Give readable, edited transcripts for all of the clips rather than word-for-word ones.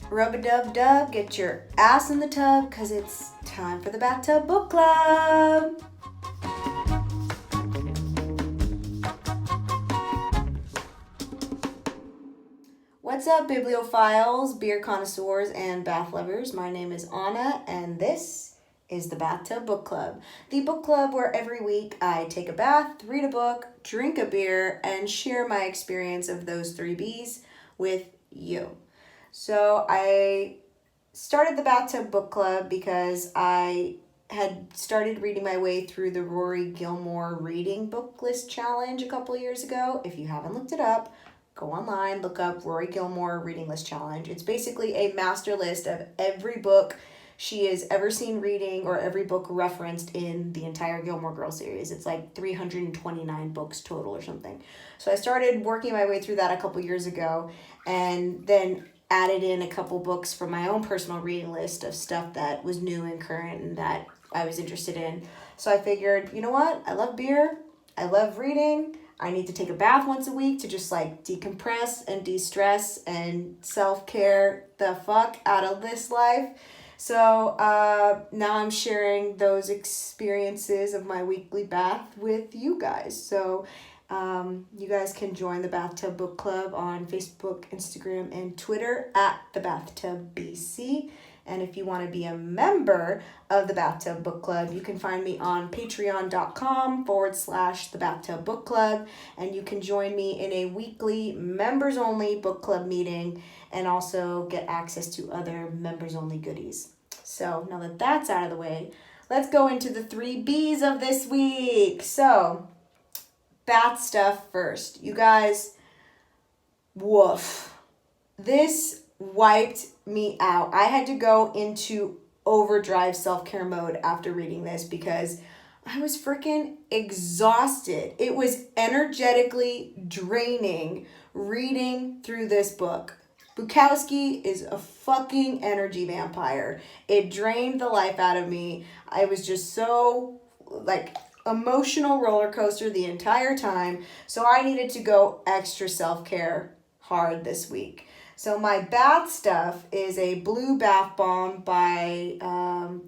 Rub-a-dub-dub, get your ass in the tub, because it's time for the Bathtub Book Club. What's up, bibliophiles, beer connoisseurs, and bath lovers? My name is Anna, and this is the Bathtub Book Club. The book club where every week I take a bath, read a book, drink a beer, and share my experience of those 3 B's with you. So I started the Bathtub Book Club because I had started reading my way through the Rory Gilmore Reading Book List Challenge a couple years ago. If you haven't looked it up, go online, look up Rory Gilmore Reading List Challenge. It's basically a master list of every book she has ever seen reading or every book referenced in the entire Gilmore Girls series. It's like 329 books total or something. So I started working my way through that a couple years ago and then added in a couple books from my own personal reading list of stuff that was new and current and that I was interested in. So I figured, you know what? I love beer. I love reading. I need to take a bath once a week to just like decompress and de-stress and self-care the fuck out of this life. So now I'm sharing those experiences of my weekly bath with you guys. So you guys can join the Bathtub Book Club on Facebook, Instagram, and Twitter at the Bathtub BC. And if you want to be a member of the Bathtub Book Club, you can find me on patreon.com/the Bathtub Book Club. And you can join me in a weekly members-only book club meeting and also get access to other members-only goodies. So now that that's out of the way, let's go into the 3 B's of this week. So bath stuff first. You guys, woof. This wiped me out. I had to go into overdrive self-care mode after reading this because I was freaking exhausted. It was energetically draining reading through this book. Bukowski is a fucking energy vampire. It drained the life out of me. I was just so emotional roller coaster the entire time. So I needed to go extra self-care hard this week. So my bath stuff is a blue bath bomb by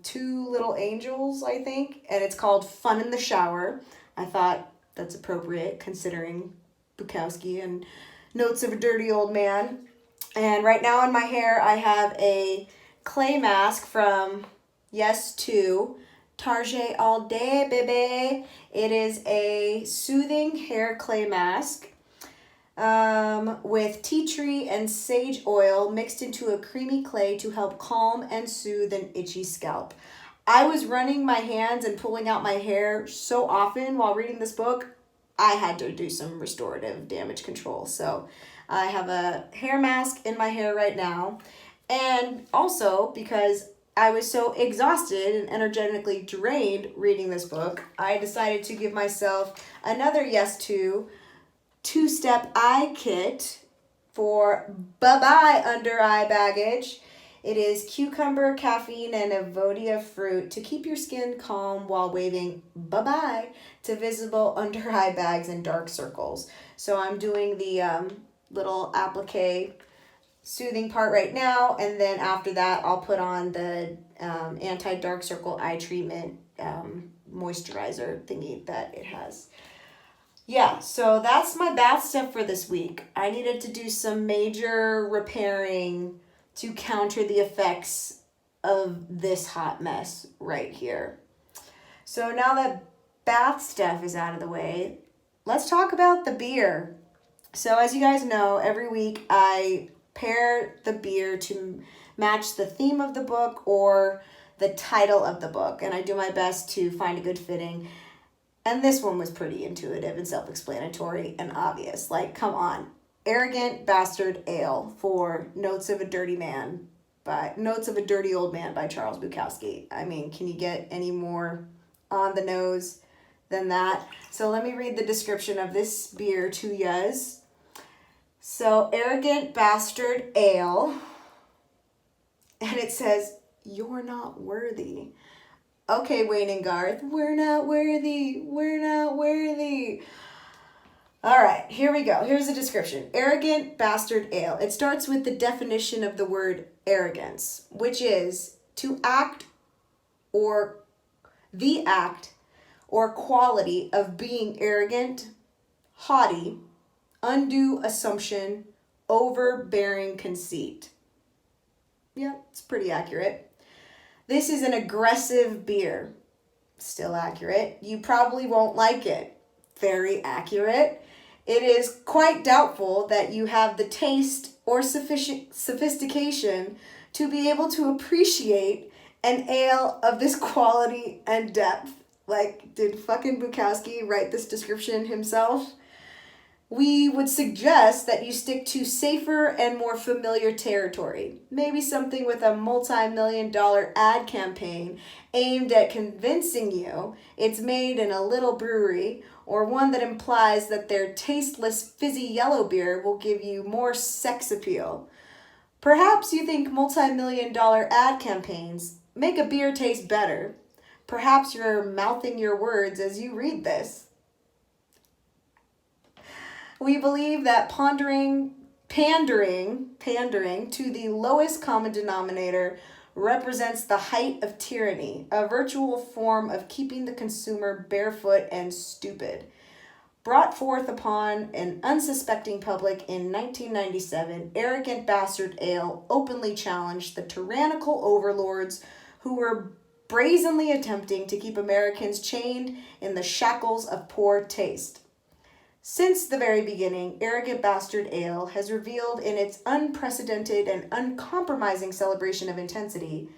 2 Little Angels, I think. And it's called Fun in the Shower. I thought that's appropriate considering Bukowski and Notes of a Dirty Old Man. And right now in my hair, I have a clay mask from Yes To Target All Day, baby. It is a soothing hair clay mask with tea tree and sage oil mixed into a creamy clay to help calm and soothe an itchy scalp. I was running my hands and pulling out my hair so often while reading this book, I had to do some restorative damage control. So I have a hair mask in my hair right now. And also because I was so exhausted and energetically drained reading this book, I decided to give myself another Yes To 2-step eye kit for bye-bye under eye baggage. It is cucumber, caffeine, and avodia fruit to keep your skin calm while waving bye-bye to visible under eye bags and dark circles. So I'm doing the little applique soothing part right now, and then after that I'll put on the anti-dark circle eye treatment moisturizer thingy that it has. Yeah, so that's my bath stuff for this week. I needed to do some major repairing to counter the effects of this hot mess right here. So now that bath stuff is out of the way, let's talk about the beer. So as you guys know, every week I pair the beer to match the theme of the book or the title of the book, and I do my best to find a good fitting. And this one was pretty intuitive and self-explanatory and obvious. Like, come on. Arrogant Bastard Ale for Notes of a Dirty Old Man by Charles Bukowski. I mean, can you get any more on the nose than that? So let me read the description of this beer to yous. So, Arrogant Bastard Ale. And it says, "You're not worthy." Okay, Wayne and Garth, we're not worthy. We're not worthy. All right, here we go. Here's a description. Arrogant bastard ale. It starts with the definition of the word arrogance, which is to act or the act or quality of being arrogant, haughty, undue assumption, overbearing conceit. Yeah, it's pretty accurate. This is an aggressive beer. Still accurate. You probably won't like it. Very accurate. It is quite doubtful that you have the taste or sufficient sophistication to be able to appreciate an ale of this quality and depth. Like, did fucking Bukowski write this description himself? We would suggest that you stick to safer and more familiar territory. Maybe something with a multi-million-dollar ad campaign aimed at convincing you it's made in a little brewery, or one that implies that their tasteless fizzy yellow beer will give you more sex appeal. Perhaps you think multi-million-dollar ad campaigns make a beer taste better. Perhaps you're mouthing your words as you read this. We believe that pandering to the lowest common denominator represents the height of tyranny, a virtual form of keeping the consumer barefoot and stupid. Brought forth upon an unsuspecting public in 1997, Arrogant Bastard Ale openly challenged the tyrannical overlords who were brazenly attempting to keep Americans chained in the shackles of poor taste. Since the very beginning, Arrogant Bastard Ale has revealed in its unprecedented and uncompromising celebration of intensity,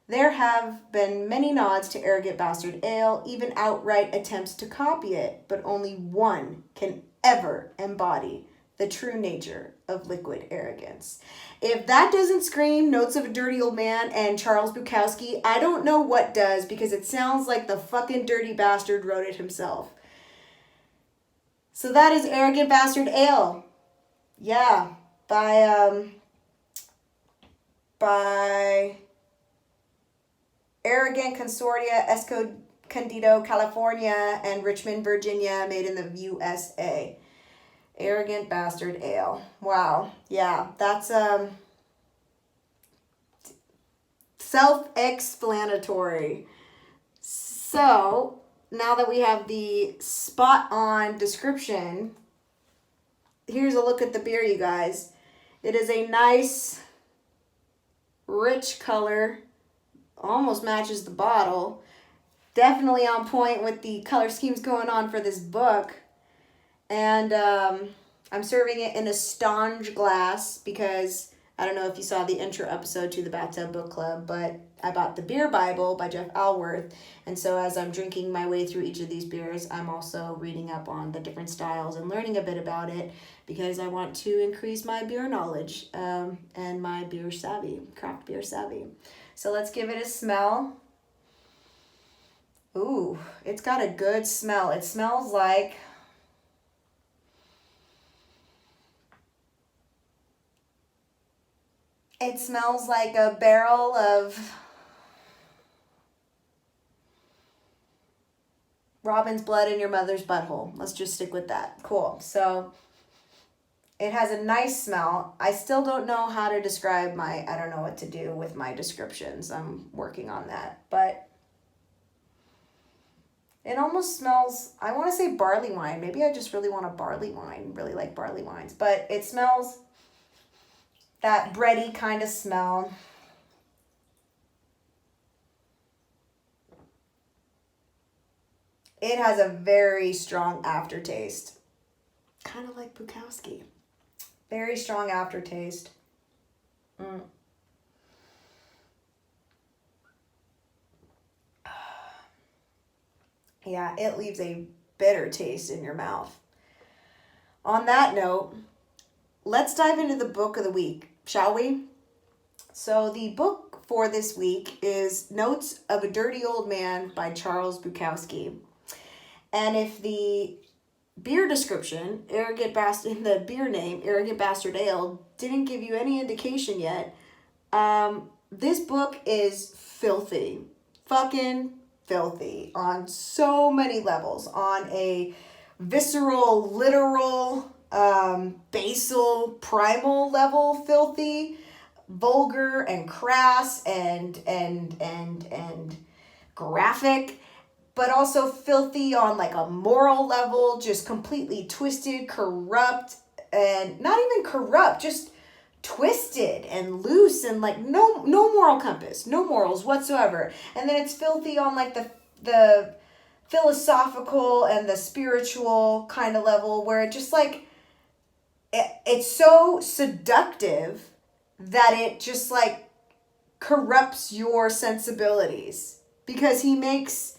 there have been many nods to Arrogant Bastard Ale, even outright attempts to copy it, but only one can ever embody the true nature of liquid arrogance. If that doesn't scream Notes of a Dirty Old Man and Charles Bukowski, I don't know what does, because it sounds like the fucking dirty bastard wrote it himself. So that is Arrogant Bastard Ale. Yeah, by Arrogant Consortia, Escondido, California, and Richmond, Virginia, made in the USA. Arrogant Bastard Ale. Wow. Yeah, that's self-explanatory. So, now that we have the spot-on description, here's a look at the beer, you guys. It is a nice, rich color. Almost matches the bottle. Definitely on point with the color schemes going on for this book. And I'm serving it in a Stange glass because I don't know if you saw the intro episode to the Bathtub Book Club, but I bought the Beer Bible by Jeff Alworth. And so as I'm drinking my way through each of these beers, I'm also reading up on the different styles and learning a bit about it because I want to increase my beer knowledge and my beer savvy, craft beer savvy. So let's give it a smell. Ooh, it's got a good smell. It smells like a barrel of robin's blood in your mother's butthole. Let's just stick with that. Cool. So it has a nice smell. I still don't know how to describe I don't know what to do with my descriptions. I'm working on that. But it almost smells, I want to say barley wine. Maybe I just really want a barley wine. Really like barley wines. But it smells that bready kind of smell. It has a very strong aftertaste. Kind of like Bukowski. Very strong aftertaste. Yeah, it leaves a bitter taste in your mouth. On that note, let's dive into the book of the week, shall we? So the book for this week is Notes of a Dirty Old Man by Charles Bukowski. And if the beer description, the beer name, Arrogant Bastard Ale, didn't give you any indication yet, this book is filthy. Fucking filthy on so many levels. On a visceral, literal, basal, primal level filthy, vulgar and crass and graphic, but also filthy on like a moral level, just completely twisted, corrupt, and not even corrupt, just twisted and loose, and like no moral compass, no morals whatsoever. And then it's filthy on like the philosophical and the spiritual kind of level, where it just like it's so seductive that it just like corrupts your sensibilities, because he makes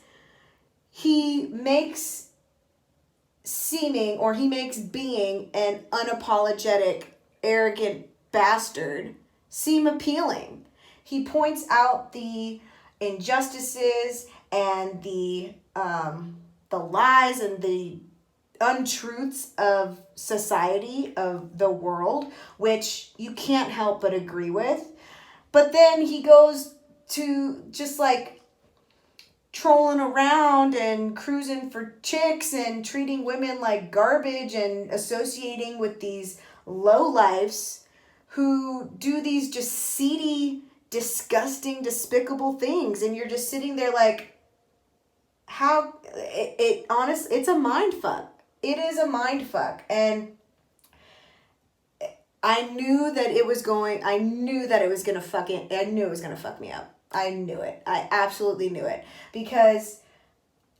seeming, or he makes being an unapologetic, arrogant bastard seem appealing. He points out the injustices and the lies and the untruths of society, of the world, which you can't help but agree with. But then he goes to just like trolling around and cruising for chicks and treating women like garbage and associating with these lowlifes who do these just seedy, disgusting, despicable things. And you're just sitting there like, how it's a mind fuck. It is a mind fuck. And I knew it was going to fuck me up. I knew it. I absolutely knew it, because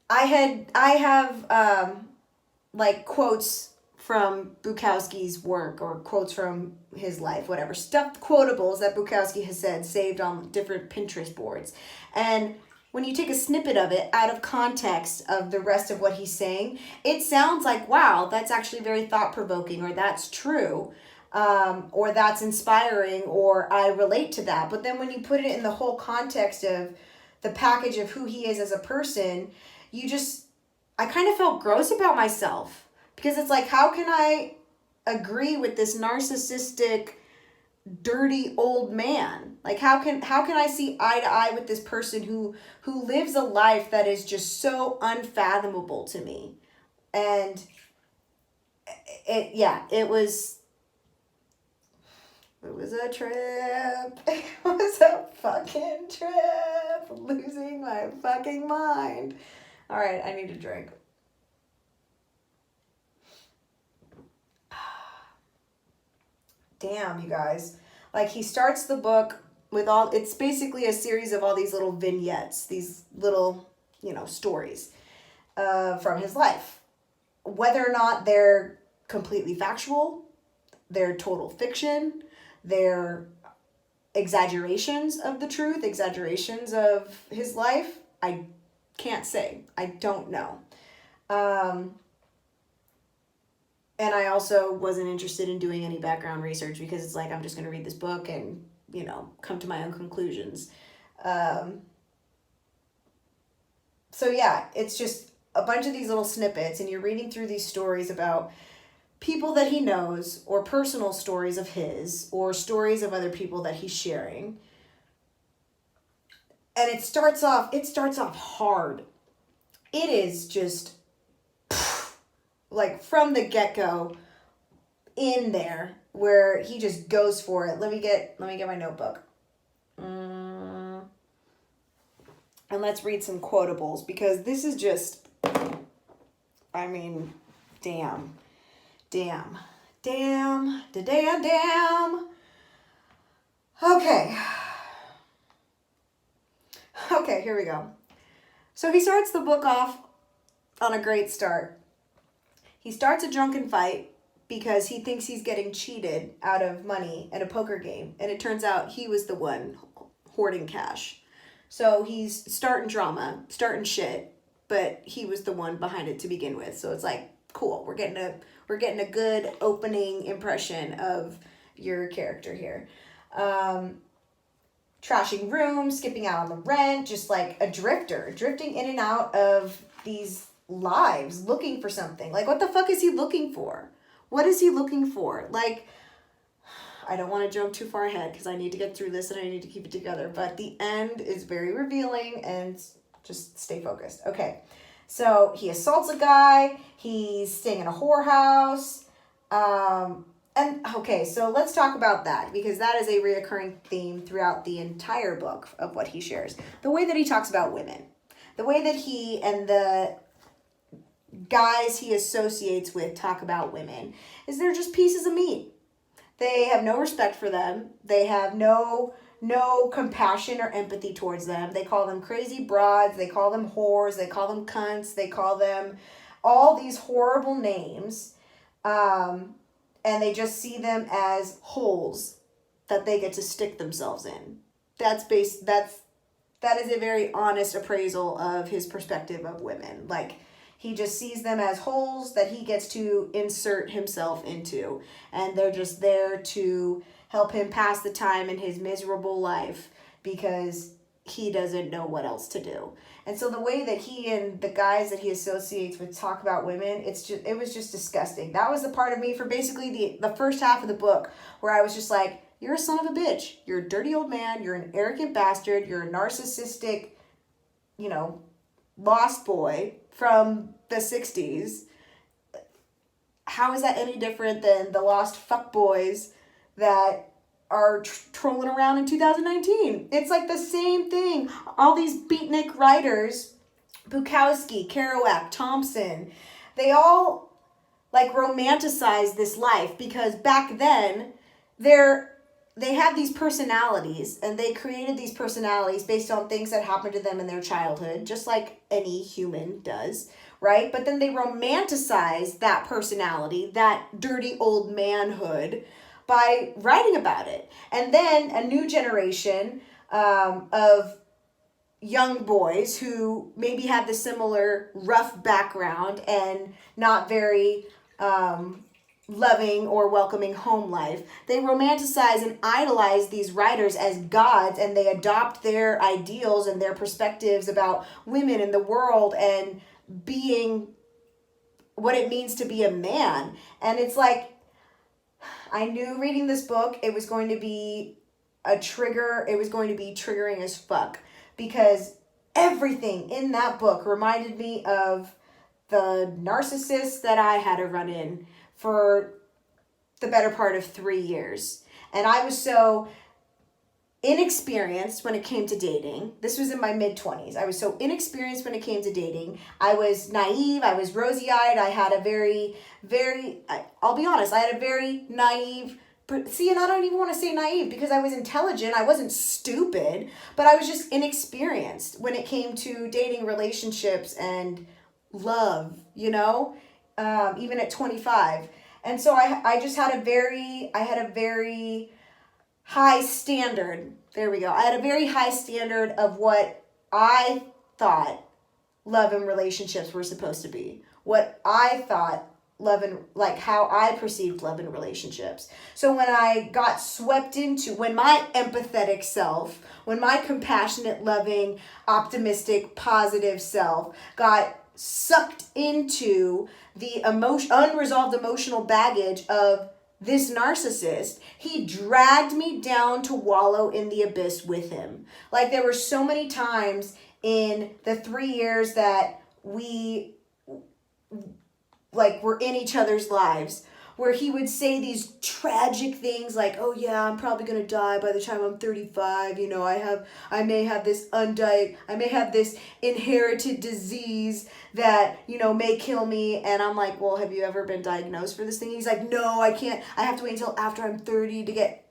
I have like quotes from Bukowski's work, or quotes from his life, whatever, stuffed quotables that Bukowski has said, saved on different Pinterest boards. And when you take a snippet of it out of context of the rest of what he's saying, it sounds like, wow, that's actually very thought-provoking, or that's true. Or that's inspiring, or I relate to that. But then when you put it in the whole context of the package of who he is as a person, I kind of felt gross about myself, because it's like, how can I agree with this narcissistic, dirty old man? Like, how can I see eye to eye with this person who lives a life that is just so unfathomable to me? And it was a trip. It was a fucking trip. Losing my fucking mind. All right, I need a drink. Damn, you guys. Like, he starts the book with it's basically a series of all these little vignettes, these little, stories from his life. Whether or not they're completely factual, they're total fiction, they're exaggerations of the truth, exaggerations of his life, I can't say. I don't know. And I also wasn't interested in doing any background research, because it's like, I'm just going to read this book and, come to my own conclusions. So yeah, it's just a bunch of these little snippets, and you're reading through these stories about people that he knows, or personal stories of his, or stories of other people that he's sharing. And it starts off hard. It is just like from the get-go in there, where he just goes for it. Let me get my notebook. And let's read some quotables, because this is just, I mean, damn. Okay, here we go. So he starts the book off on a great start. He starts a drunken fight because he thinks he's getting cheated out of money at a poker game, and it turns out he was the one hoarding cash. So he's starting drama, starting shit, but he was the one behind it to begin with. So it's like, cool, we're getting a good opening impression of your character here. Trashing rooms, skipping out on the rent, just like a drifter, drifting in and out of these lives, looking for something. Like, what the fuck is he looking for? What is he looking for? Like, I don't want to jump too far ahead, because I need to get through this and I need to keep it together. But the end is very revealing, and just stay focused. Okay. So he assaults a guy. He's staying in a whorehouse. And okay, so let's talk about that, because that is a reoccurring theme throughout the entire book of what he shares. The way that he talks about women, the way that he and the guys he associates with talk about women, is they're just pieces of meat. They have no respect for them. They have no compassion or empathy towards them. They call them crazy broads. They call them whores. They call them cunts. They call them all these horrible names. And they just see them as holes that they get to stick themselves in. That is a very honest appraisal of his perspective of women. Like, he just sees them as holes that he gets to insert himself into. And they're just there to help him pass the time in his miserable life because he doesn't know what else to do. And so the way that he and the guys that he associates with talk about women, it was just disgusting. That was the part of me for basically the first half of the book where I was just like, you're a son of a bitch. You're a dirty old man. You're an arrogant bastard. You're a narcissistic, lost boy from the 60s. How is that any different than the lost fuckboys that are trolling around in 2019? It's like the same thing. All these beatnik writers, Bukowski, Kerouac, Thompson, they all like romanticize this life because back then they have these personalities, and they created these personalities based on things that happened to them in their childhood, just like any human does, right? But then they romanticize that personality, that dirty old manhood, by writing about it. And then a new generation of young boys who maybe have the similar rough background and not very loving or welcoming home life, they romanticize and idolize these writers as gods, and they adopt their ideals and their perspectives about women in the world and being what it means to be a man. And it's like, I knew reading this book, it was going to be a trigger. It was going to be triggering as fuck, because everything in that book reminded me of the narcissist that I had to run in for the better part of 3 years. And I was so inexperienced when it came to dating. This was in my mid-20s. I was so inexperienced when it came to dating. I was naive. I was rosy-eyed. I had a I'll be honest, I had a very naive, and I don't even want to say naive because I was intelligent. I wasn't stupid, but I was just inexperienced when it came to dating, relationships, and love, even at 25. And so I just had a very high standard. There we go. I had a very high standard of what I thought love and relationships were supposed to be. What I thought how I perceived love and relationships. So when I got swept into, when my empathetic self, when my compassionate, loving, optimistic, positive self got sucked into the unresolved emotional baggage of this narcissist, he dragged me down to wallow in the abyss with him. Like, there were so many times in the 3 years that we were in each other's lives where he would say these tragic things like, oh yeah, I'm probably going to die by the time I'm 35. I may have this inherited disease that, may kill me. And I'm like, well, have you ever been diagnosed for this thing? He's like, no, I can't. I have to wait until after I'm 30 to get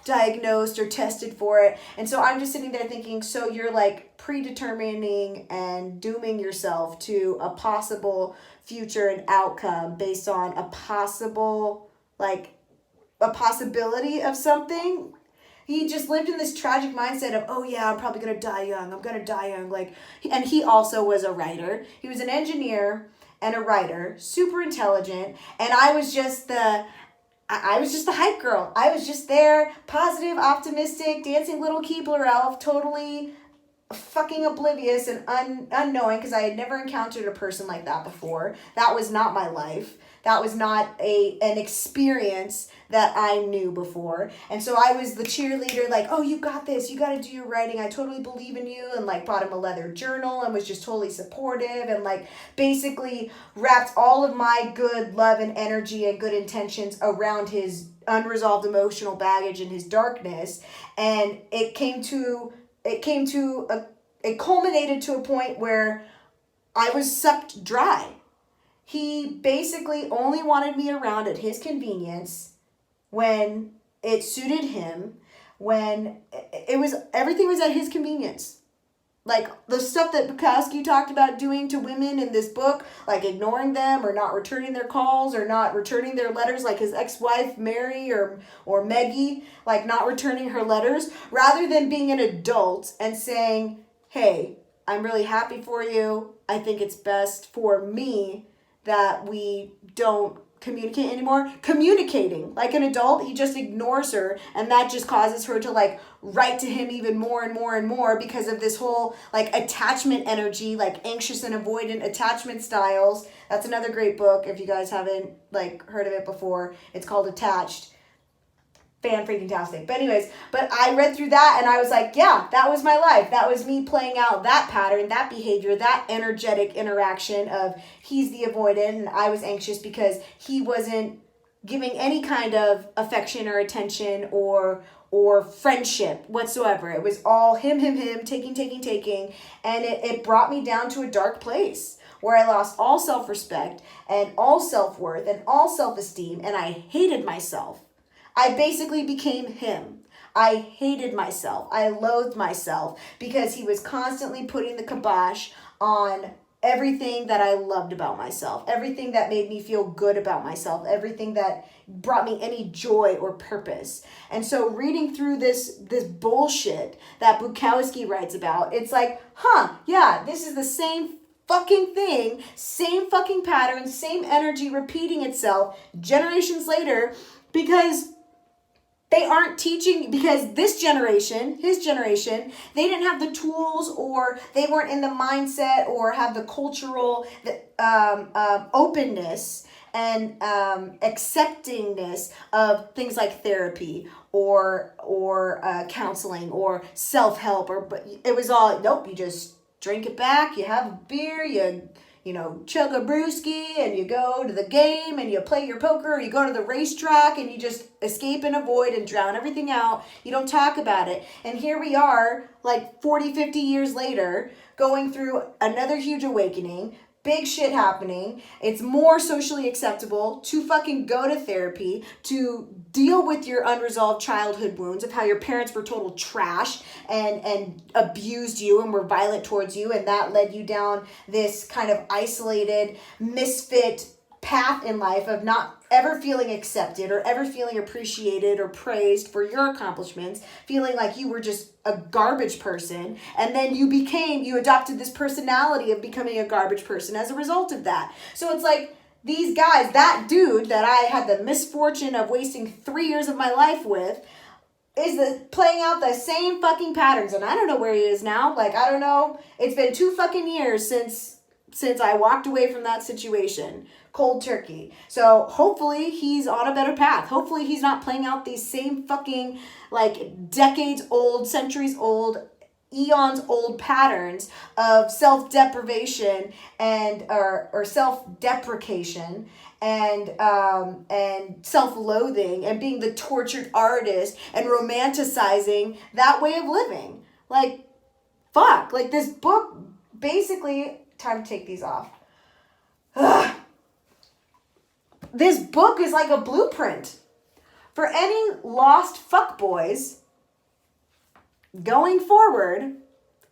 diagnosed or tested for it. And so I'm just sitting there thinking, so you're predetermining and dooming yourself to a possible future and outcome based on a possibility of something. He just lived in this tragic mindset of, oh yeah, I'm probably going to die young. And he also was a writer. He was an engineer and a writer, super intelligent. And I was just the hype girl. I was just there, positive, optimistic, dancing little Keebler elf, totally fucking oblivious and unknowing, because I had never encountered a person like that before. That was not my life. That was not an experience that I knew before. And so I was the cheerleader, like, oh, you got this. You got to do your writing. I totally believe in you. And like bought him a leather journal and was just totally supportive and like basically wrapped all of my good love and energy and good intentions around his unresolved emotional baggage and his darkness. And it culminated to a point where I was sucked dry. He basically only wanted me around at his convenience, when it suited him, when everything was at his convenience. Like the stuff that Bukowski talked about doing to women in this book, like ignoring them or not returning their calls or not returning their letters, like his ex-wife Mary or Maggie, like not returning her letters, rather than being an adult and saying, hey, I'm really happy for you. I think it's best for me that we don't communicate anymore. Communicating like an adult, he just ignores her, and that just causes her to like write to him even more and more and more because of this whole like attachment energy, like anxious and avoidant attachment styles. That's another great book if you guys haven't like heard of it before. It's called Attached. Fan-freaking-tastic. But I read through that and I was like, yeah, that was my life. That was me playing out that pattern, that behavior, that energetic interaction of he's the avoidant and I was anxious because he wasn't giving any kind of affection or attention or friendship whatsoever. It was all him, taking. And it brought me down to a dark place where I lost all self-respect and all self-worth and all self-esteem, and I hated myself. I basically became him. I hated myself. I loathed myself because he was constantly putting the kibosh on everything that I loved about myself, everything that made me feel good about myself, everything that brought me any joy or purpose. And so reading through this bullshit that Bukowski writes about, it's like, yeah, this is the same fucking thing, same fucking pattern, same energy repeating itself generations later, because they aren't teaching, because this generation, his generation, they didn't have the tools, or they weren't in the mindset or have the cultural openness and acceptingness of things like therapy or counseling or self-help, but it was all, nope, you just drink it back, you have a beer, you chug a brewski, and you go to the game, and you play your poker, or you go to the racetrack, and you just escape and avoid and drown everything out. You don't talk about it. And here we are, like 40, 50 years later, going through another huge awakening, big shit happening. It's more socially acceptable to fucking go to therapy, to deal with your unresolved childhood wounds of how your parents were total trash and abused you and were violent towards you, and that led you down this kind of isolated, misfit path in life of not ever feeling accepted or ever feeling appreciated or praised for your accomplishments, feeling like you were just a garbage person. And then you adopted this personality of becoming a garbage person as a result of that. So it's like these guys, that dude that I had the misfortune of wasting 3 years of my life with, is playing out the same fucking patterns. And I don't know where he is now. Like, I don't know. It's been 2 fucking years since I walked away from that situation. Cold turkey. So hopefully he's on a better path. Hopefully he's not playing out these same fucking like decades old, centuries old, eons old patterns of self-deprivation and or self-deprecation and self-loathing and being the tortured artist and romanticizing that way of living. Like, fuck. Like, this book basically, time to take these off. Ugh. This book is like a blueprint for any lost fuckboys going forward.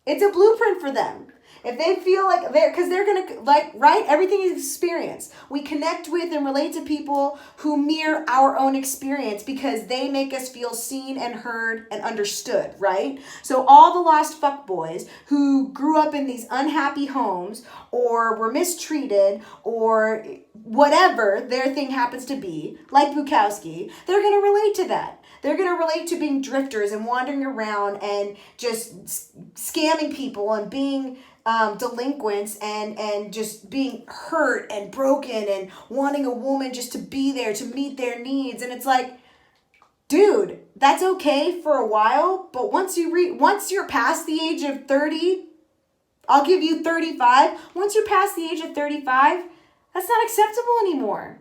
It's a blueprint for them. If they feel like because they're going to, like, right? Everything is experience. We connect with and relate to people who mirror our own experience because they make us feel seen and heard and understood, right? So all the lost fuckboys who grew up in these unhappy homes or were mistreated or whatever their thing happens to be, like Bukowski, they're going to relate to that. They're going to relate to being drifters and wandering around and just scamming people and being delinquents and just being hurt and broken and wanting a woman just to be there to meet their needs. And it's like, dude, that's okay for a while, but once you're past the age of 30, I'll give you 35. Once you're past the age of 35, that's not acceptable anymore.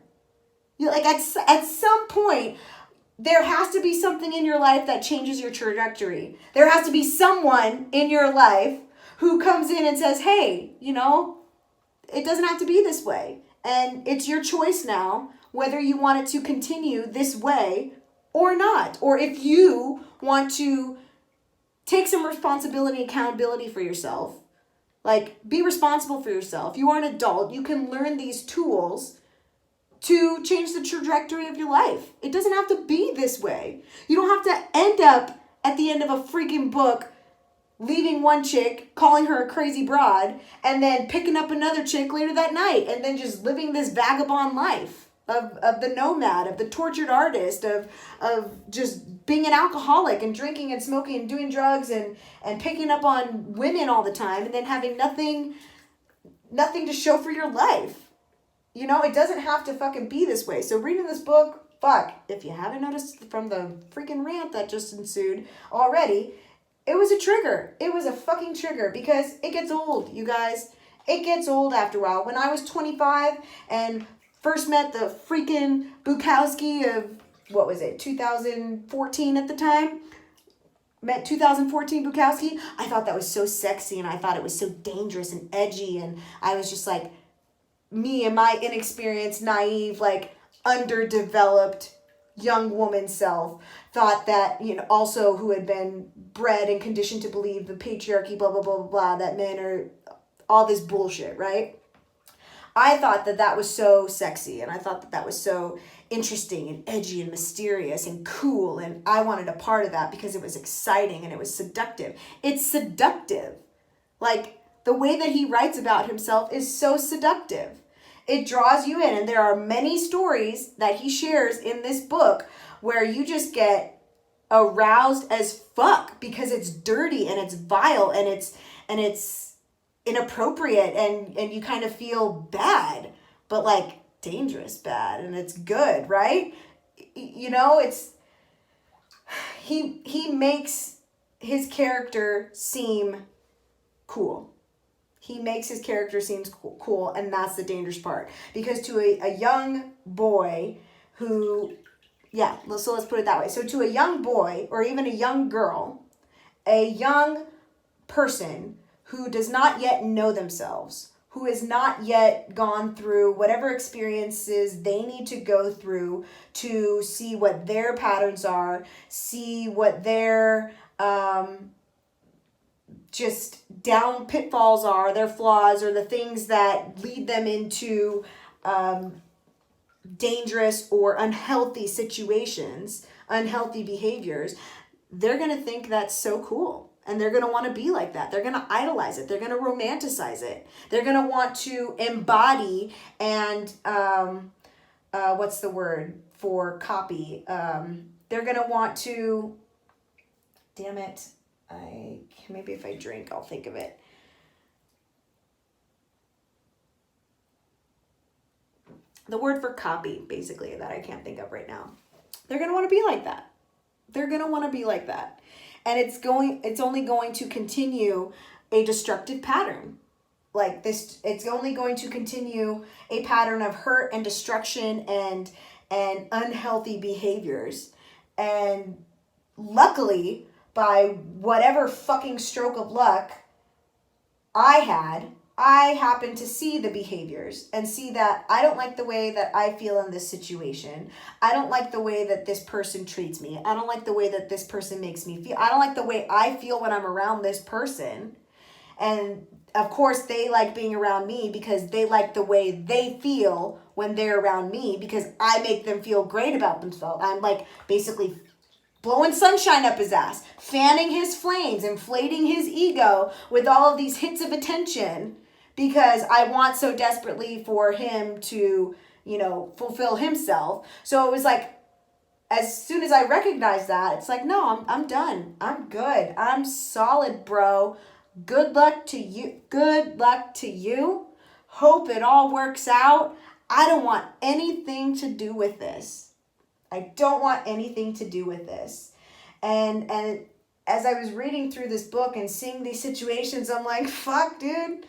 Like at some point, there has to be something in your life that changes your trajectory. There has to be someone in your life who comes in and says, hey, it doesn't have to be this way. And it's your choice now whether you want it to continue this way or not. Or if you want to take some responsibility, accountability for yourself. Like, be responsible for yourself. You are an adult. You can learn these tools to change the trajectory of your life. It doesn't have to be this way. You don't have to end up at the end of a freaking book leaving one chick, calling her a crazy broad, and then picking up another chick later that night, and then just living this vagabond life of the nomad, of the tortured artist, of just being an alcoholic and drinking and smoking and doing drugs and picking up on women all the time, and then having nothing to show for your life. It doesn't have to fucking be this way. So reading this book, if you haven't noticed from the freaking rant that just ensued already, it was a trigger. It was a fucking trigger because it gets old, you guys. It gets old after a while. When I was 25 and first met the freaking Bukowski of, 2014 at the time? Met 2014 Bukowski. I thought that was so sexy and I thought it was so dangerous and edgy. And I was just like, me and my inexperienced, naive, like underdeveloped young woman self thought that, also who had been bred and conditioned to believe the patriarchy, blah, blah, blah, blah, blah, that men are all this bullshit, right? I thought that was so sexy, and I thought that was so interesting and edgy and mysterious and cool, and I wanted a part of that because it was exciting and it was seductive. It's seductive. Like, the way that he writes about himself is so seductive. It draws you in, and there are many stories that he shares in this book where you just get aroused as fuck because it's dirty and it's vile and it's inappropriate and you kind of feel bad, but like dangerous bad, and it's good, right? It's he makes his character seem cool. He makes his character seem cool, and that's the dangerous part. Because to a young boy who, so let's put it that way. So to a young boy or even a young girl, a young person who does not yet know themselves, who has not yet gone through whatever experiences they need to go through to see what their patterns are, see what their just down pitfalls are, their flaws, or the things that lead them into dangerous or unhealthy situations, unhealthy behaviors. They're going to think that's so cool. And they're going to want to be like that. They're going to idolize it. They're going to romanticize it. They're going to want to embody and, what's the word for copy? They're going to want to, damn it. Maybe if I drink, I'll think of it. The word for copy, basically, that I can't think of right now. They're going to want to be like that. They're going to want to be like that. And it's only going to continue a destructive pattern. Like this, it's only going to continue a pattern of hurt and destruction and unhealthy behaviors. And luckily, by whatever fucking stroke of luck I happened to see the behaviors and see that I don't like the way that I feel in this situation. I don't like the way that this person treats me. I don't like the way that this person makes me feel. I don't like the way I feel when I'm around this person. And of course, they like being around me because they like the way they feel when they're around me because I make them feel great about themselves. I'm like basically blowing sunshine up his ass, fanning his flames, inflating his ego with all of these hits of attention because I want so desperately for him to, fulfill himself. So it was like as soon as I recognize that, it's like, no, I'm done. I'm good. I'm solid, bro. Good luck to you. Good luck to you. Hope it all works out. I don't want anything to do with this. I don't want anything to do with this. And as I was reading through this book and seeing these situations, I'm like, fuck, dude.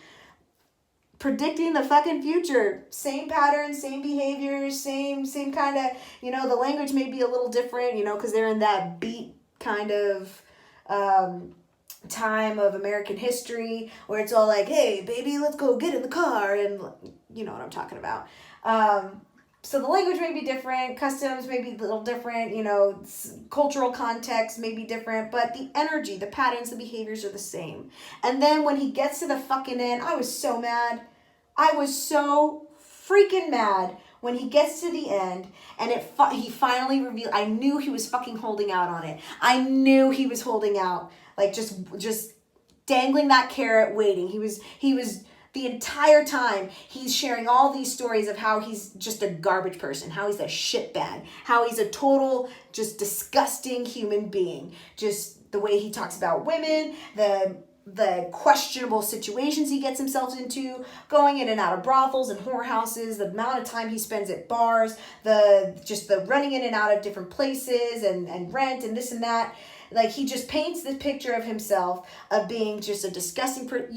Predicting the fucking future. Same patterns, same behaviors, same kind of, the language may be a little different, because they're in that beat kind of time of American history where it's all like, hey, baby, let's go get in the car, and you know what I'm talking about. So the language may be different, customs may be a little different, cultural context may be different, but the energy, the patterns, the behaviors are the same. And then when he gets to the fucking end, I was so mad. I was so freaking mad when he gets to the end and he finally revealed. I knew he was fucking holding out on it. I knew he was holding out, like just dangling that carrot, waiting. He was the entire time he's sharing all these stories of how he's just a garbage person, how he's a shitbag, how he's a total just disgusting human being. Just the way he talks about women, the questionable situations he gets himself into, going in and out of brothels and whorehouses, the amount of time he spends at bars, the running in and out of different places and rent and this and that. Like, he just paints this picture of himself of being just a disgusting person.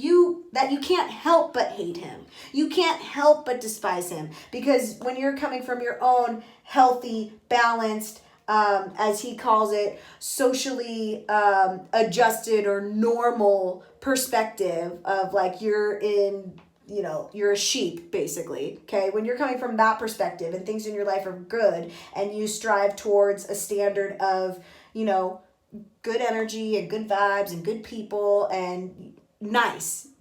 That you can't help but hate him. You can't help but despise him. Because when you're coming from your own healthy, balanced, as he calls it, socially adjusted or normal perspective of like you're a sheep, basically, okay? When you're coming from that perspective and things in your life are good and you strive towards a standard of, good energy and good vibes and good people and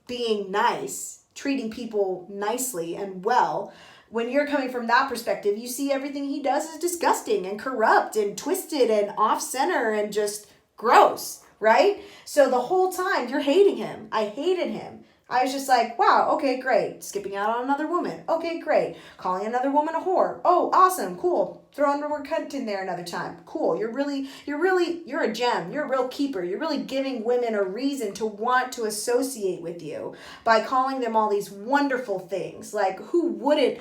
being nice, treating people nicely and well. When you're coming from that perspective, you see everything he does is disgusting and corrupt and twisted and off-center and just gross, right? So the whole time you're hating him. I hated him. I was just like, wow, okay, great. Skipping out on another woman. Okay, great. Calling another woman a whore. Oh, awesome, cool. Throwing the word cunt in there another time. Cool. You're a gem. You're a real keeper. You're really giving women a reason to want to associate with you by calling them all these wonderful things. Like, who wouldn't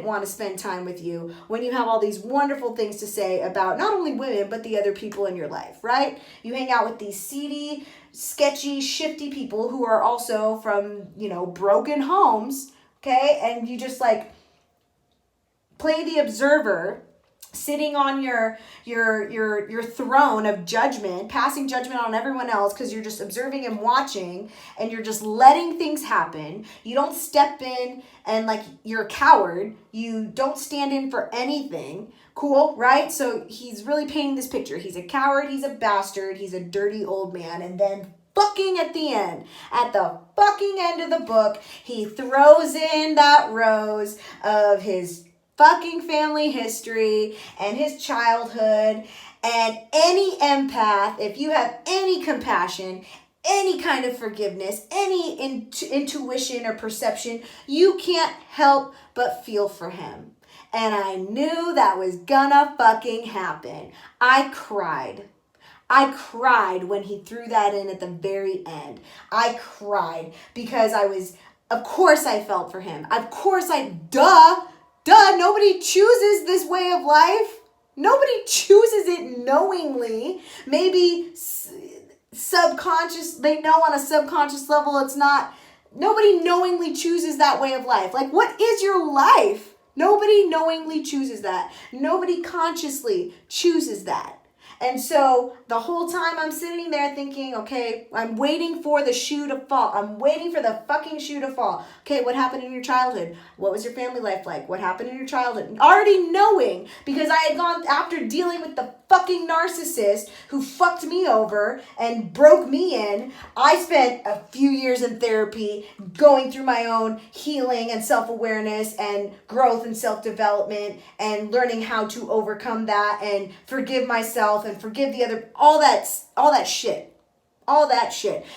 want to spend time with you when you have all these wonderful things to say about not only women, but the other people in your life, right? You hang out with these seedy, sketchy, shifty people who are also from, broken homes, okay? And you just like play the observer, sitting on your throne of judgment, passing judgment on everyone else because you're just observing and watching and you're just letting things happen. You don't step in and like you're a coward. You don't stand in for anything. Cool, right? So he's really painting this picture. He's a coward, he's a bastard, he's a dirty old man, and then fucking at the fucking end of the book, he throws in that rose of his fucking family history and his childhood, and any empath, if you have any compassion, any kind of forgiveness, any intuition or perception, you can't help but feel for him. And I knew that was gonna fucking happen. I cried when he threw that in at the very end. I cried because of course I felt for him. Of course duh, nobody chooses this way of life. Nobody chooses it knowingly. Maybe subconscious, they know on a subconscious level it's not. Nobody knowingly chooses that way of life. Like, what is your life? Nobody knowingly chooses that. Nobody consciously chooses that. And so the whole time I'm sitting there thinking, okay, I'm waiting for the shoe to fall. I'm waiting for the fucking shoe to fall. Okay, what happened in your childhood? What was your family life like? What happened in your childhood? Already knowing, because I had gone after dealing with the fucking narcissist who fucked me over and broke me in. I spent a few years in therapy going through my own healing and self-awareness and growth and self-development and learning how to overcome that and forgive myself and forgive the other, all that shit.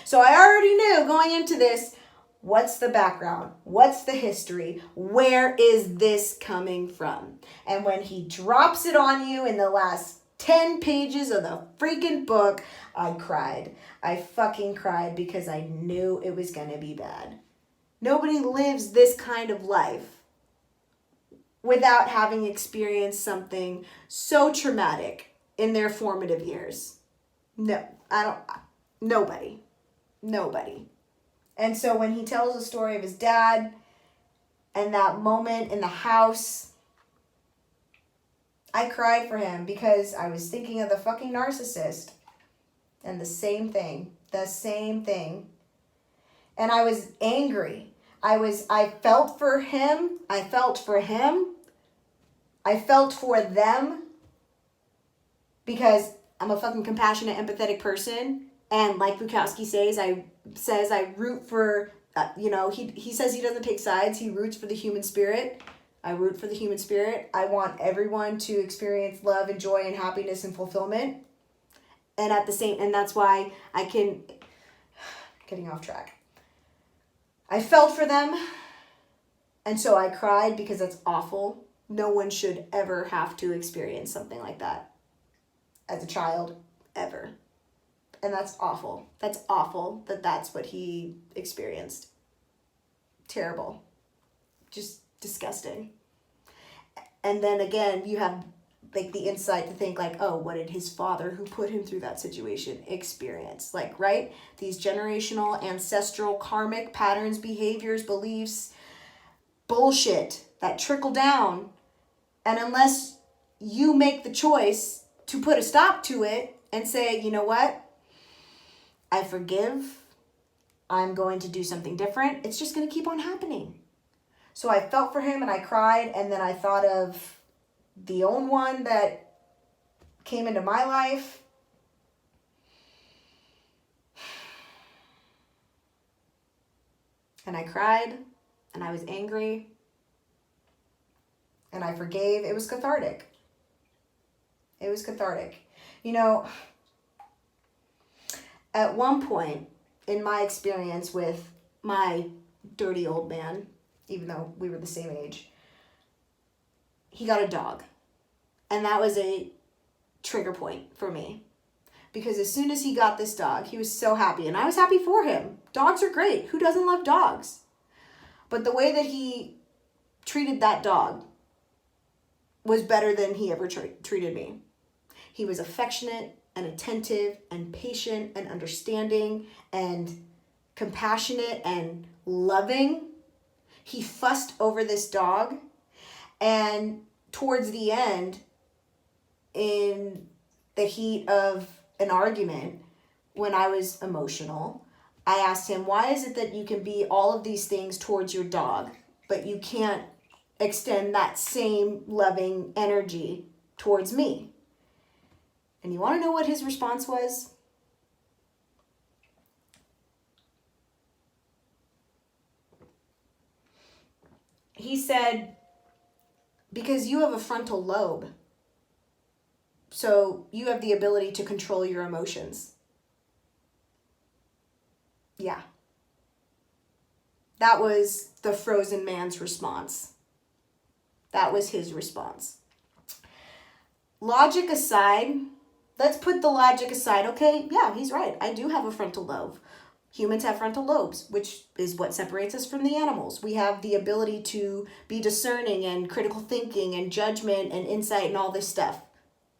So I already knew going into this, What's the background? What's the history? Where is this coming from? And when he drops it on you in the last 10 pages of the freaking book, I cried. I fucking cried because I knew it was going to be bad. Nobody lives this kind of life without having experienced something so traumatic in their formative years. No, nobody. And so when he tells the story of his dad and that moment in the house, I cried for him because I was thinking of the fucking narcissist and the same thing. And I was angry. I felt for him. I felt for them because I'm a fucking compassionate, empathetic person. And like Bukowski says, I root for, he says he doesn't take sides. He roots for the human spirit. I root for the human spirit. I want everyone to experience love and joy and happiness and fulfillment. And and that's why getting off track. I felt for them. And so I cried because that's awful. No one should ever have to experience something like that as a child, ever. And that's awful. That's awful that's what he experienced. Terrible. Just disgusting. And then again, you have like the insight to think like, oh, what did his father who put him through that situation experience? Like, right? These generational, ancestral, karmic patterns, behaviors, beliefs, bullshit that trickle down. And unless you make the choice to put a stop to it and say, you know what? I forgive. I'm going to do something different. It's just going to keep on happening. So I felt for him and I cried. And then I thought of the own one that came into my life. And I cried and I was angry and I forgave. It was cathartic. You know, at one point in my experience with my dirty old man, even though we were the same age, he got a dog. And that was a trigger point for me. Because as soon as he got this dog, he was so happy. And I was happy for him. Dogs are great. Who doesn't love dogs? But the way that he treated that dog was better than he ever treated me. He was affectionate and attentive and patient and understanding and compassionate and loving. He fussed over this dog. And towards the end, in the heat of an argument, when I was emotional, I asked him, why is it that you can be all of these things towards your dog, but you can't extend that same loving energy towards me? And you want to know what his response was? He said, because you have a frontal lobe, so you have the ability to control your emotions. Yeah. That was the frozen man's response. That was his response. Logic aside, let's put the logic aside. Okay, yeah, he's right. I do have a frontal lobe. Humans have frontal lobes, which is what separates us from the animals. We have the ability to be discerning and critical thinking and judgment and insight and all this stuff.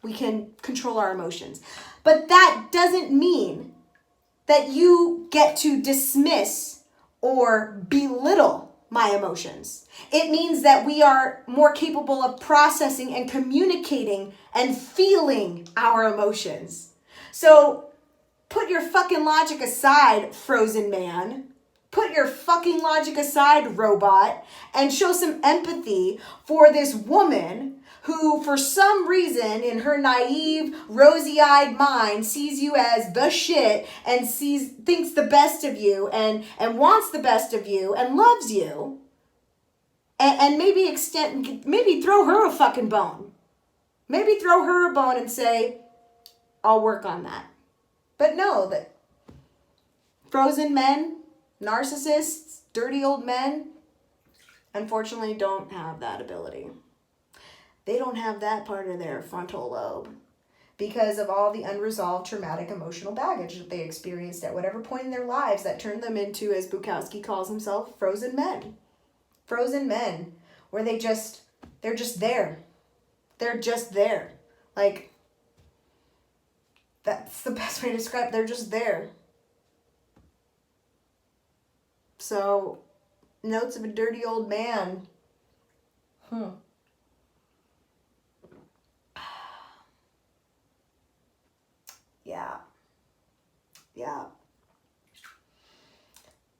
We can control our emotions. But that doesn't mean that you get to dismiss or belittle my emotions. It means that we are more capable of processing and communicating and feeling our emotions. So put your fucking logic aside, frozen man. Put your fucking logic aside, robot, and show some empathy for this woman who, for some reason, in her naive, rosy-eyed mind, sees you as the shit and thinks the best of you and wants the best of you and loves you. And maybe throw her a fucking bone. Maybe throw her a bone and say, I'll work on that. But no, that frozen men, Narcissists, dirty old men, unfortunately don't have that ability. They don't have that part of their frontal lobe because of all the unresolved traumatic emotional baggage that they experienced at whatever point in their lives that turned them into, as Bukowski calls himself, frozen men. Frozen men, where they're just there. They're just there. Like, that's the best way to describe it. They're just there. So, notes of a dirty old man. Yeah.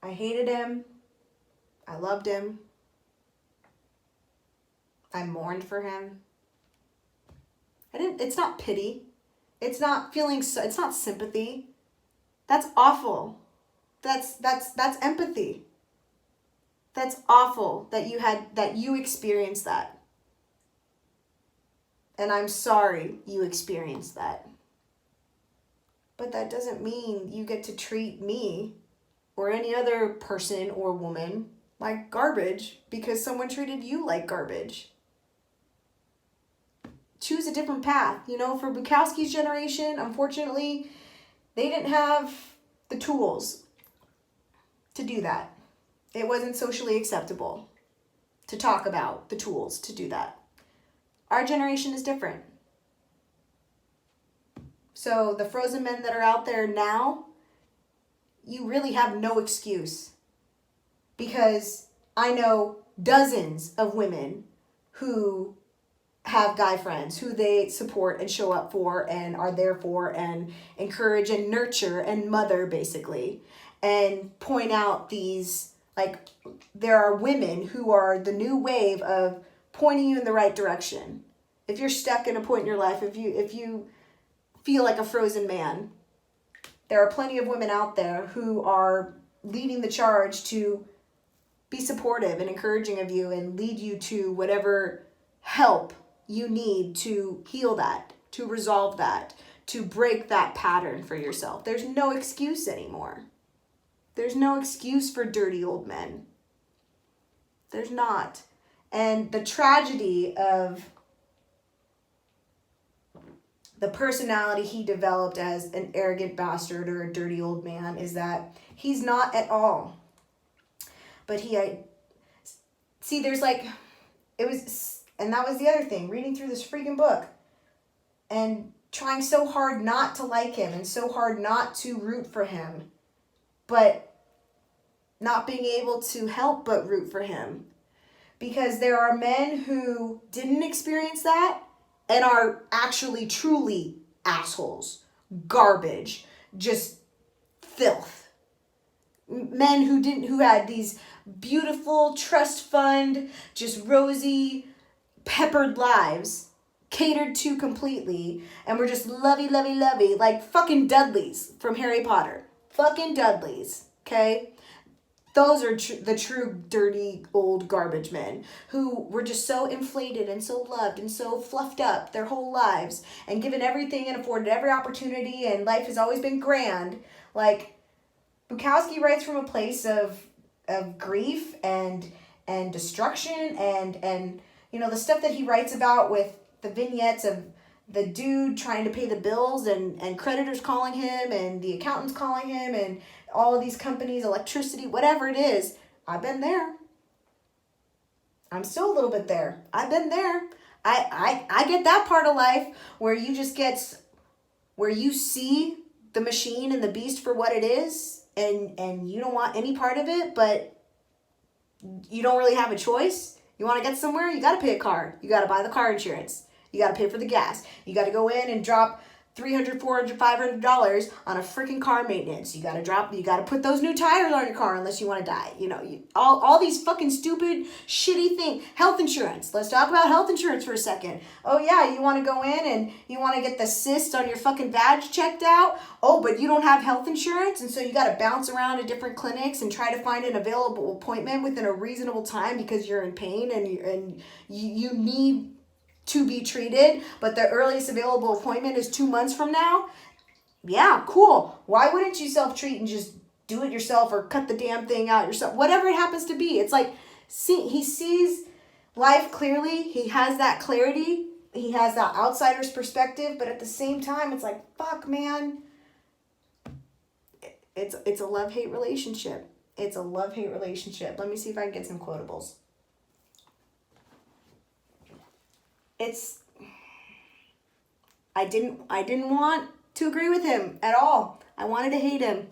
I hated him. I loved him. I mourned for him. It's not pity. It's not it's not sympathy. That's awful. That's empathy. That's awful that you experienced that. And I'm sorry you experienced that. But that doesn't mean you get to treat me or any other person or woman like garbage because someone treated you like garbage. Choose a different path. For Bukowski's generation, unfortunately, they didn't have the tools to do that. It wasn't socially acceptable to talk about the tools to do that. Our generation is different. So the frozen men that are out there now, you really have no excuse. Because I know dozens of women who have guy friends who they support and show up for and are there for and encourage and nurture and mother, basically. And point out these, there are women who are the new wave of pointing you in the right direction. If you're stuck in a point in your life, if you feel like a frozen man, there are plenty of women out there who are leading the charge to be supportive and encouraging of you and lead you to whatever help you need to heal that, to resolve that, to break that pattern for yourself. There's no excuse anymore. There's no excuse for dirty old men. There's not. And the tragedy of the personality he developed as an arrogant bastard or a dirty old man is that he's not at all. But and that was the other thing, reading through this freaking book and trying so hard not to like him and so hard not to root for him, but not being able to help but root for him. Because there are men who didn't experience that and are actually truly assholes, garbage, just filth. Men who had these beautiful trust fund, just rosy, peppered lives, catered to completely, and were just lovey, like fucking Dudleys from Harry Potter. Fucking Dudleys, okay? Those are the true dirty old garbage men who were just so inflated and so loved and so fluffed up their whole lives and given everything and afforded every opportunity and life has always been grand. Like, Bukowski writes from a place of grief and destruction and the stuff that he writes about with the vignettes of the dude trying to pay the bills and creditors calling him and the accountants calling him and all of these companies, electricity, whatever it is. I've been there. I'm still a little bit there. I've been there. I get that part of life where where you see the machine and the beast for what it is and you don't want any part of it, but you don't really have a choice. You want to get somewhere, you got to pay a car. You got to buy the car insurance. You got to pay for the gas. You got to go in and drop $300, $400, $500 on a freaking car maintenance. You got to put those new tires on your car unless you want to die. All these fucking stupid, shitty things. Health insurance. Let's talk about health insurance for a second. Oh yeah, you want to go in and you want to get the cyst on your fucking badge checked out. Oh, but you don't have health insurance, and so you got to bounce around to different clinics and try to find an available appointment within a reasonable time because you're in pain and you need to be treated, but the earliest available appointment is 2 months from now. Yeah, cool. Why wouldn't you self-treat and just do it yourself or cut the damn thing out yourself. Whatever it happens to be. It's like, he sees life clearly. He has that clarity. He has that outsider's perspective. But at the same time, it's like, fuck, man. It's a love-hate relationship. It's a love-hate relationship. Let me see if I can get some quotables. I didn't want to agree with him at all. I wanted to hate him.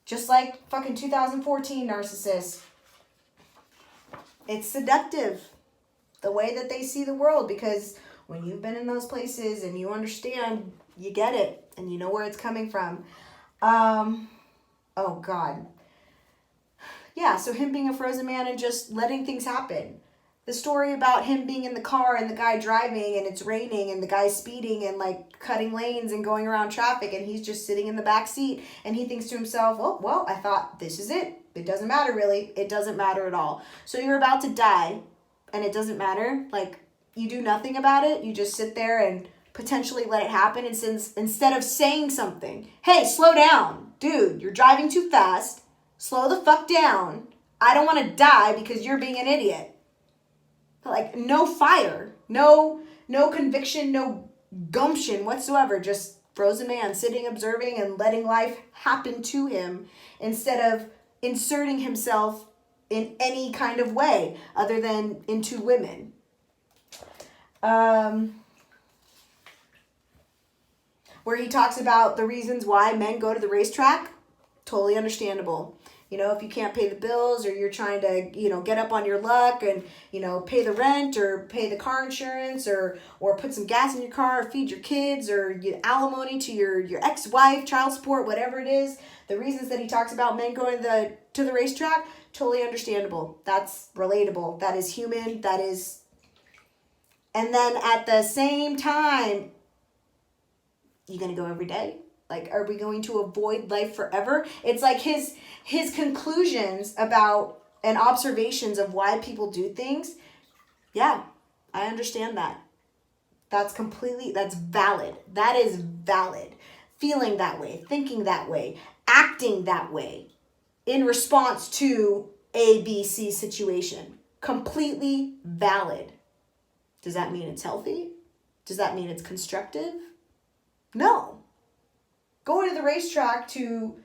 Just like fucking 2014 narcissists. It's seductive, the way that they see the world, because when you've been in those places and you understand, you get it, and you know where it's coming from. Oh God. Yeah, so him being a frozen man and just letting things happen. The story about him being in the car and the guy driving and it's raining and the guy speeding and like cutting lanes and going around traffic and he's just sitting in the back seat and he thinks to himself, oh, well, I thought this is it. It doesn't matter really. It doesn't matter at all. So you're about to die and it doesn't matter. Like, you do nothing about it. You just sit there and potentially let it happen. And since instead of saying something, hey, slow down, dude, you're driving too fast. Slow the fuck down. I don't want to die because you're being an idiot. Like, no fire, no conviction, no gumption whatsoever. Just frozen man sitting, observing, and letting life happen to him instead of inserting himself in any kind of way other than into women. Where he talks about the reasons why men go to the racetrack, totally understandable. You know, if you can't pay the bills or you're trying to, get up on your luck and, pay the rent or pay the car insurance or put some gas in your car or feed your kids or you alimony to your ex-wife, child support, whatever it is. The reasons that he talks about men going to the racetrack, totally understandable. That's relatable. That is human. That is... And then at the same time, you going to go every day? Like, are we going to avoid life forever? It's like his conclusions about and observations of why people do things. Yeah, I understand that. That's valid. That is valid. Feeling that way, thinking that way, acting that way in response to A, B, C situation. Completely valid. Does that mean it's healthy? Does that mean it's constructive? No. Going to the racetrack to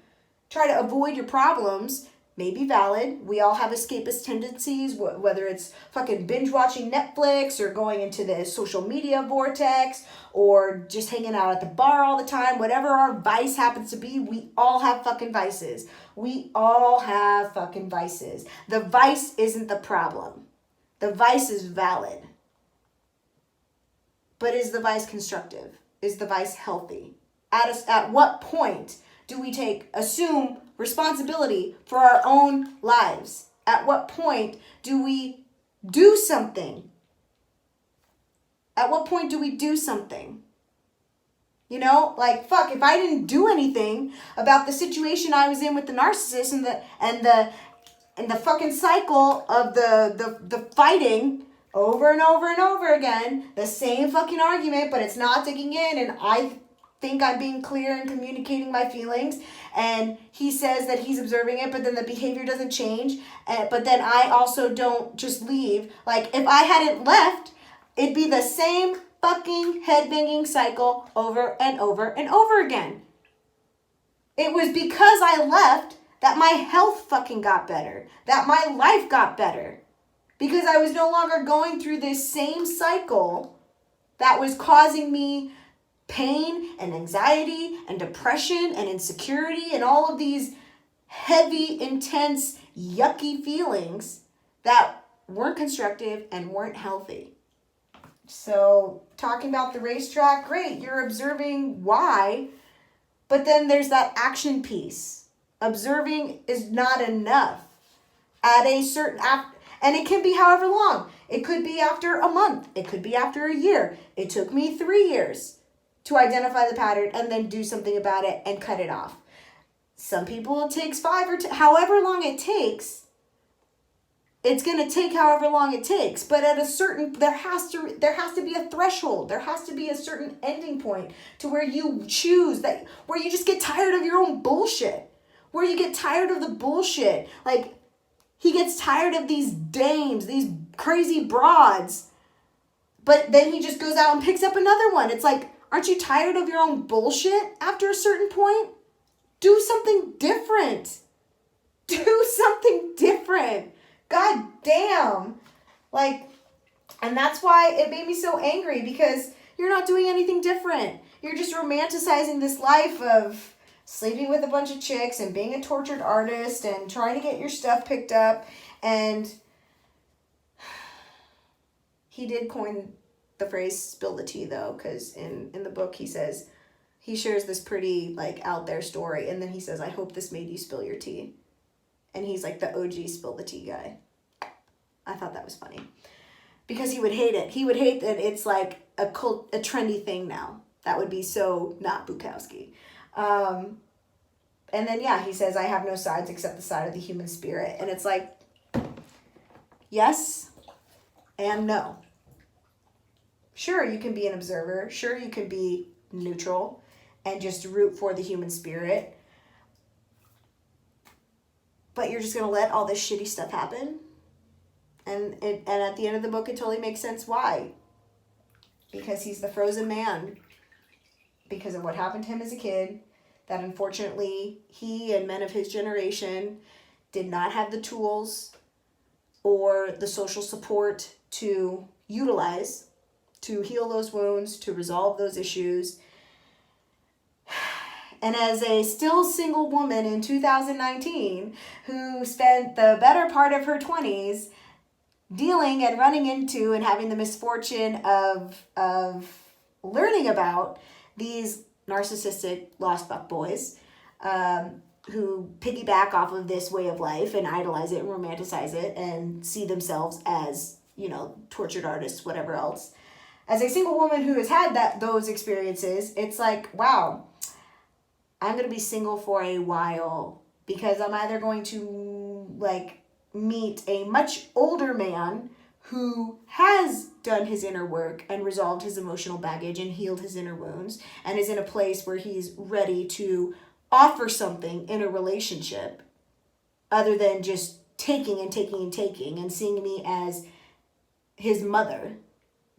try to avoid your problems may be valid. We all have escapist tendencies, whether it's fucking binge watching Netflix or going into the social media vortex or just hanging out at the bar all the time. Whatever our vice happens to be, we all have fucking vices. We all have fucking vices. The vice isn't the problem. The vice is valid. But is the vice constructive? Is the vice healthy? At what point do we assume responsibility for our own lives? At what point do we do something? At what point do we do something? Like, fuck, if I didn't do anything about the situation I was in with the narcissist and the fucking cycle of the fighting over and over and over again, the same fucking argument, but it's not digging in, and I think I'm being clear and communicating my feelings, and he says that he's observing it, but then the behavior doesn't change, but then I also don't just leave. Like, if I hadn't left, it'd be the same fucking head-banging cycle over and over and over again. It was because I left that my health fucking got better, that my life got better, because I was no longer going through this same cycle that was causing me pain and anxiety and depression and insecurity and all of these heavy, intense, yucky feelings that weren't constructive and weren't healthy. So talking about the racetrack, great, you're observing why, but then there's that action piece. Observing is not enough. At a certain and it can be however long. It could be after a month. It could be after a year. It took me 3 years to identify the pattern and then do something about it and cut it off. Some people it takes 5 or however long it takes. It's going to take however long it takes, but at a certain there has to be a threshold. There has to be a certain ending point to where you choose that, where you just get tired of your own bullshit. where you get tired of the bullshit. Like, he gets tired of these dames, these crazy broads, but then he just goes out and picks up another one. It's like, aren't you tired of your own bullshit after a certain point? Do something different. Do something different. God damn. Like, and that's why it made me so angry, because you're not doing anything different. You're just romanticizing this life of sleeping with a bunch of chicks and being a tortured artist and trying to get your stuff picked up. And he did coin the phrase spill the tea, though, because in the book he says, he shares this pretty, like, out there story, and then he says, I hope this made you spill your tea. And he's like the OG spill the tea guy. I thought that was funny. Because he would hate it. He would hate that it's like a trendy thing now. That would be so not Bukowski. And then, yeah, he says, I have no sides except the side of the human spirit. And it's like, yes and no. Sure, you can be an observer. Sure, you can be neutral and just root for the human spirit. But you're just going to let all this shitty stuff happen? And at the end of the book, it totally makes sense why. Because he's the frozen man. Because of what happened to him as a kid. That unfortunately, he and men of his generation did not have the tools or the social support to utilize to heal those wounds, to resolve those issues. And as a still single woman in 2019 who spent the better part of her 20s dealing and running into and having the misfortune of learning about these narcissistic lost fuck boys who piggyback off of this way of life and idolize it and romanticize it and see themselves as, you know, tortured artists, whatever else. As a single woman who has had those experiences, it's like, wow, I'm going to be single for a while, because I'm either going to, like, meet a much older man who has done his inner work and resolved his emotional baggage and healed his inner wounds and is in a place where he's ready to offer something in a relationship other than just taking and taking and taking and seeing me as his mother.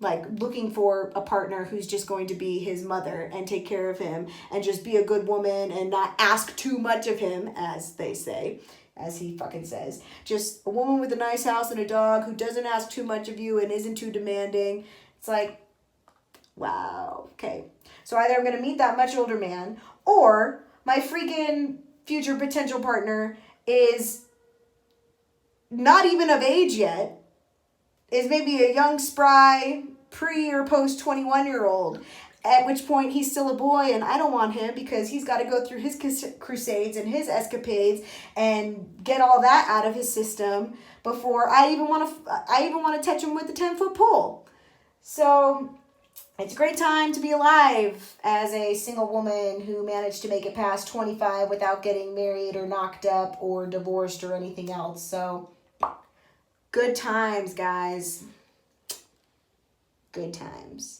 Like, looking for a partner who's just going to be his mother and take care of him and just be a good woman and not ask too much of him, as they say, as he fucking says. Just a woman with a nice house and a dog who doesn't ask too much of you and isn't too demanding. It's like, wow, okay. So either I'm going to meet that much older man, or my freaking future potential partner is not even of age yet, is maybe a young, spry, pre or post 21-year-old, at which point he's still a boy, and I don't want him because he's got to go through his crusades and his escapades and get all that out of his system before I even want to touch him with a 10-foot pole. So it's a great time to be alive as a single woman who managed to make it past 25 without getting married or knocked up or divorced or anything else. So good times, guys. Good times.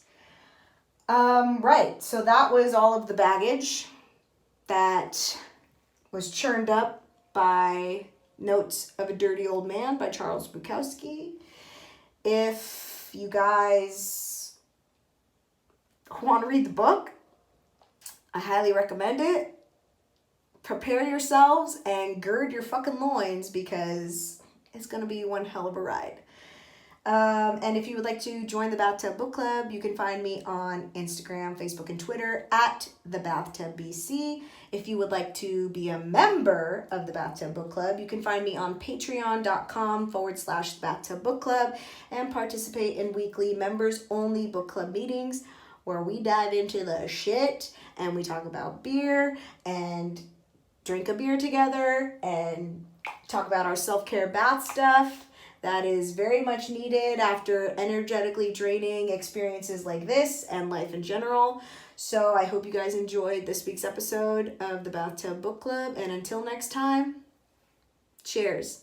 Right, so that was all of the baggage that was churned up by Notes of a Dirty Old Man by Charles Bukowski. If you guys want to read the book, I highly recommend it. Prepare yourselves and gird your fucking loins, because it's going to be one hell of a ride. And if you would like to join the Bathtub Book Club, you can find me on Instagram, Facebook, and Twitter at the BathtubBC. If you would like to be a member of the Bathtub Book Club, you can find me on patreon.com/Bathtub Book Club and participate in weekly members-only book club meetings where we dive into the shit and we talk about beer and drink a beer together and talk about our self-care bath stuff. That is very much needed after energetically draining experiences like this and life in general. So I hope you guys enjoyed this week's episode of the Bathtub Book Club. And until next time, cheers.